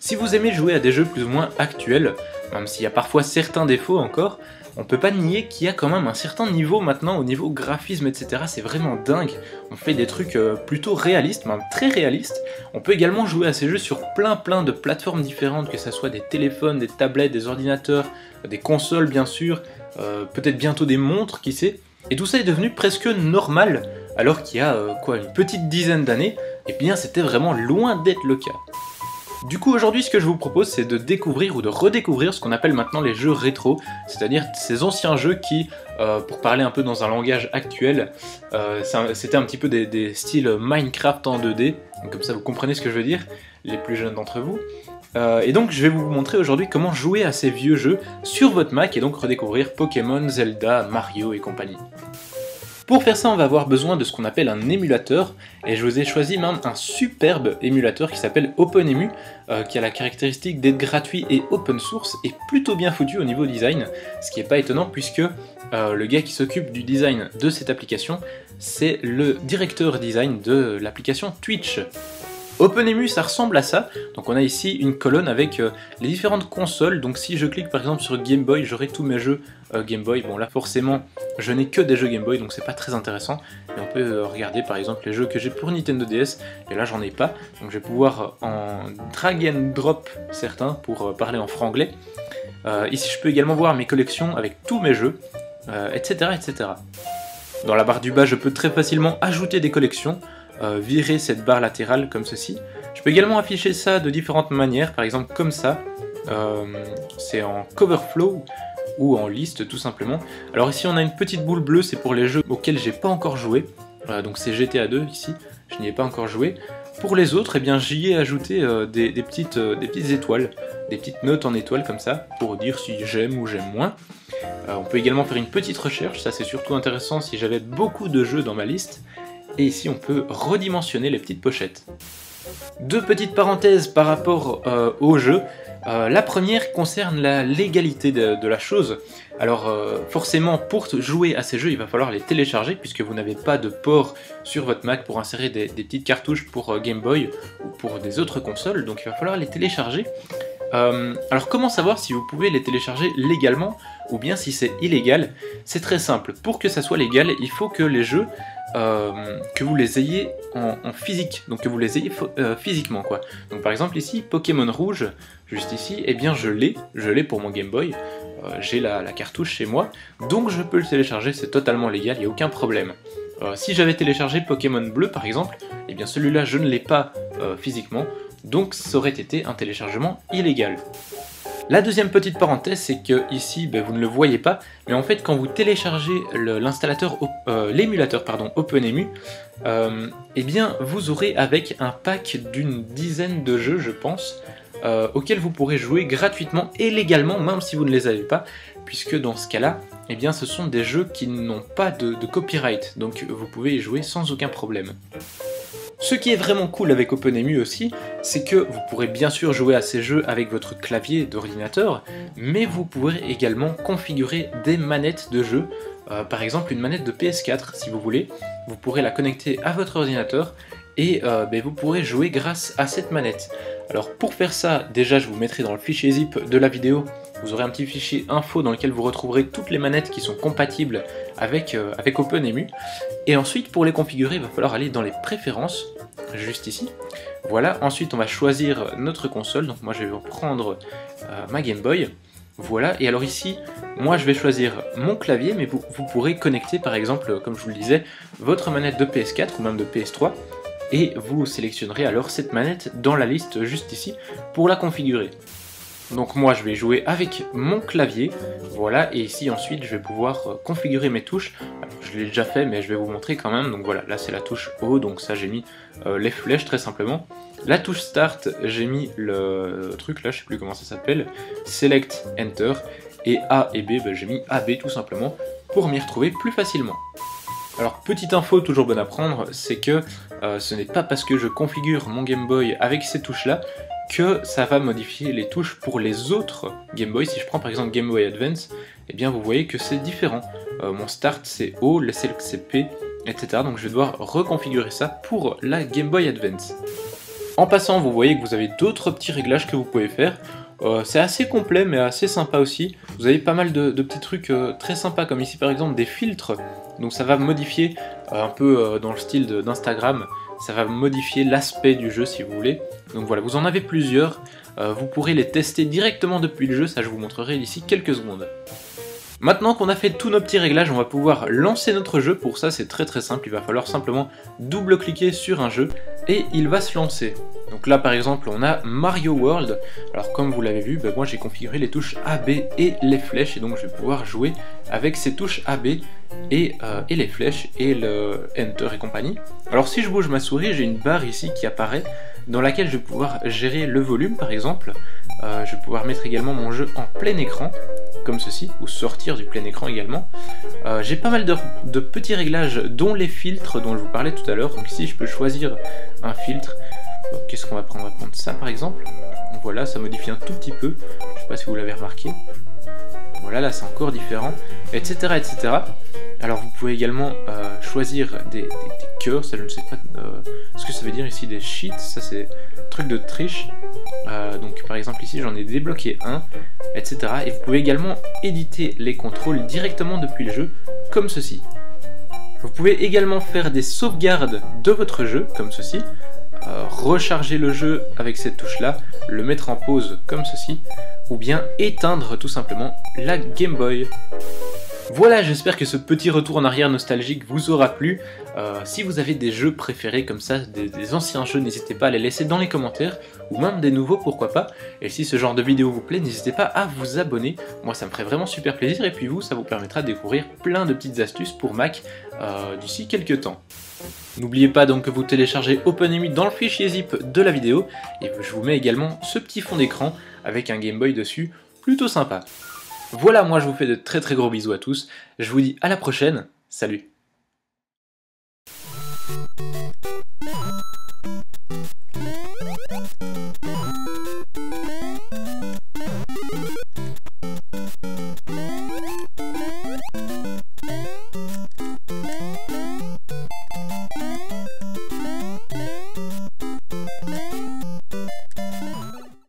Si vous aimez jouer à des jeux plus ou moins actuels, même s'il y a parfois certains défauts encore, on peut pas nier qu'il y a quand même un certain niveau maintenant au niveau graphisme, etc. C'est vraiment dingue. On fait des trucs plutôt réalistes, même très réalistes. On peut également jouer à ces jeux sur plein de plateformes différentes, que ce soit des téléphones, des tablettes, des ordinateurs, des consoles bien sûr, peut-être bientôt des montres, qui sait. Et tout ça est devenu presque normal, alors qu'il y a une petite dizaine d'années, et bien c'était vraiment loin d'être le cas. Du coup aujourd'hui ce que je vous propose c'est de découvrir ou de redécouvrir ce qu'on appelle maintenant les jeux rétro, c'est-à-dire ces anciens jeux qui, pour parler un peu dans un langage actuel, c'était un petit peu des styles Minecraft en 2D, donc comme ça vous comprenez ce que je veux dire, les plus jeunes d'entre vous. Et donc je vais vous montrer aujourd'hui comment jouer à ces vieux jeux sur votre Mac et donc redécouvrir Pokémon, Zelda, Mario et compagnie. Pour faire ça, on va avoir besoin de ce qu'on appelle un émulateur, et je vous ai choisi même un superbe émulateur qui s'appelle OpenEmu, qui a la caractéristique d'être gratuit et open source, et plutôt bien foutu au niveau design, ce qui n'est pas étonnant puisque le gars qui s'occupe du design de cette application, c'est le directeur design de l'application Twitch. OpenEmu ça ressemble à ça, donc on a ici une colonne avec les différentes consoles, donc si je clique par exemple sur Game Boy, j'aurai tous mes jeux Game Boy. Bon là forcément je n'ai que des jeux Game Boy donc c'est pas très intéressant, mais on peut regarder par exemple les jeux que j'ai pour Nintendo DS, et là j'en ai pas, donc je vais pouvoir en drag and drop certains pour parler en franglais. Ici je peux également voir mes collections avec tous mes jeux, etc. Dans la barre du bas je peux très facilement ajouter des collections, virer cette barre latérale comme ceci. Je peux également afficher ça de différentes manières, par exemple comme ça, c'est en Coverflow ou en liste tout simplement. Alors ici on a une petite boule bleue, c'est pour les jeux auxquels j'ai pas encore joué, donc c'est GTA 2 ici, je n'y ai pas encore joué. Pour les autres, eh bien j'y ai ajouté des petites étoiles, des petites notes en étoiles comme ça, pour dire si j'aime ou j'aime moins. On peut également faire une petite recherche, ça c'est surtout intéressant si j'avais beaucoup de jeux dans ma liste. Et ici on peut redimensionner les petites pochettes. Deux petites parenthèses par rapport au jeu. La première concerne la légalité de la chose. Alors forcément pour jouer à ces jeux il va falloir les télécharger puisque vous n'avez pas de port sur votre Mac pour insérer des petites cartouches pour Game Boy ou pour des autres consoles, donc il va falloir les télécharger. Alors comment savoir si vous pouvez les télécharger légalement ou bien si c'est illégal? C'est très simple, pour que ça soit légal il faut que les jeux que vous les ayez en physique, donc que vous les ayez physiquement quoi. Donc par exemple ici, Pokémon Rouge, juste ici, eh bien je l'ai pour mon Game Boy, j'ai la cartouche chez moi, donc je peux le télécharger, c'est totalement légal, il n'y a aucun problème. Si j'avais téléchargé Pokémon Bleu par exemple, eh bien celui-là je ne l'ai pas physiquement, donc ça aurait été un téléchargement illégal. La deuxième petite parenthèse, c'est que ici, vous ne le voyez pas, mais en fait quand vous téléchargez l'émulateur OpenEmu, eh bien vous aurez avec un pack d'une dizaine de jeux, je pense, auxquels vous pourrez jouer gratuitement et légalement, même si vous ne les avez pas, puisque dans ce cas-là, eh bien ce sont des jeux qui n'ont pas de copyright, donc vous pouvez y jouer sans aucun problème. Ce qui est vraiment cool avec OpenEmu aussi, c'est que vous pourrez bien sûr jouer à ces jeux avec votre clavier d'ordinateur, mais vous pourrez également configurer des manettes de jeu, par exemple une manette de PS4 si vous voulez, vous pourrez la connecter à votre ordinateur et vous pourrez jouer grâce à cette manette. Alors pour faire ça, déjà je vous mettrai dans le fichier zip de la vidéo, vous aurez un petit fichier info dans lequel vous retrouverez toutes les manettes qui sont compatibles avec OpenEmu. Et ensuite pour les configurer, il va falloir aller dans les préférences, juste ici. Voilà, ensuite on va choisir notre console, donc moi je vais prendre ma Game Boy. Voilà, et alors ici, moi je vais choisir mon clavier, mais vous pourrez connecter par exemple, comme je vous le disais, votre manette de PS4 ou même de PS3, et vous sélectionnerez alors cette manette dans la liste juste ici pour la configurer. Donc moi je vais jouer avec mon clavier, voilà, et ici ensuite je vais pouvoir configurer mes touches. Alors, je l'ai déjà fait mais je vais vous montrer quand même, donc voilà, là c'est la touche O, donc ça j'ai mis les flèches très simplement. La touche Start, j'ai mis le truc là, je sais plus comment ça s'appelle, Select Enter, et A et B, j'ai mis AB tout simplement pour m'y retrouver plus facilement. Alors petite info toujours bonne à prendre, c'est que ce n'est pas parce que je configure mon Game Boy avec ces touches là que ça va modifier les touches pour les autres Game Boy. Si je prends par exemple Game Boy Advance, eh bien vous voyez que c'est différent. Mon Start c'est O, le Select c'est P, etc. Donc je vais devoir reconfigurer ça pour la Game Boy Advance. En passant, vous voyez que vous avez d'autres petits réglages que vous pouvez faire. C'est assez complet mais assez sympa aussi. Vous avez pas mal de petits trucs très sympas, comme ici par exemple des filtres. Donc ça va modifier un peu dans le style d'Instagram, ça va modifier l'aspect du jeu si vous voulez. Donc voilà, vous en avez plusieurs, vous pourrez les tester directement depuis le jeu, ça je vous montrerai d'ici quelques secondes. Maintenant qu'on a fait tous nos petits réglages, on va pouvoir lancer notre jeu. Pour ça c'est très simple, il va falloir simplement double-cliquer sur un jeu et il va se lancer. Donc là par exemple on a Mario World. Alors comme vous l'avez vu, moi j'ai configuré les touches A, B et les flèches, et donc je vais pouvoir jouer avec ces touches A, B et les flèches et le Enter et compagnie. Alors si je bouge ma souris, j'ai une barre ici qui apparaît dans laquelle je vais pouvoir gérer le volume par exemple. Je vais pouvoir mettre également mon jeu en plein écran, comme ceci, ou sortir du plein écran également. J'ai pas mal de petits réglages, dont les filtres dont je vous parlais tout à l'heure. Donc ici je peux choisir un filtre. Qu'est-ce qu'on va prendre? On va prendre ça par exemple. Voilà, ça modifie un tout petit peu, je sais pas si vous l'avez remarqué. Voilà, là c'est encore différent, etc. etc. Alors vous pouvez également choisir des cœurs, ça je ne sais pas ce que ça veut dire ici, des cheats, ça c'est truc de triche. Donc par exemple ici j'en ai débloqué un, etc. Et vous pouvez également éditer les contrôles directement depuis le jeu, comme ceci. Vous pouvez également faire des sauvegardes de votre jeu, comme ceci. Recharger le jeu avec cette touche là, le mettre en pause comme ceci, ou bien éteindre tout simplement la Game Boy. Voilà, j'espère que ce petit retour en arrière nostalgique vous aura plu. Si vous avez des jeux préférés comme ça, des anciens jeux, n'hésitez pas à les laisser dans les commentaires, ou même des nouveaux, pourquoi pas. Et si ce genre de vidéo vous plaît, n'hésitez pas à vous abonner, moi ça me ferait vraiment super plaisir, et puis vous, ça vous permettra de découvrir plein de petites astuces pour Mac d'ici quelques temps. N'oubliez pas donc que vous téléchargez OpenEMU dans le fichier zip de la vidéo, et je vous mets également ce petit fond d'écran avec un Game Boy dessus, plutôt sympa. Voilà, moi je vous fais de très gros bisous à tous, je vous dis à la prochaine, salut!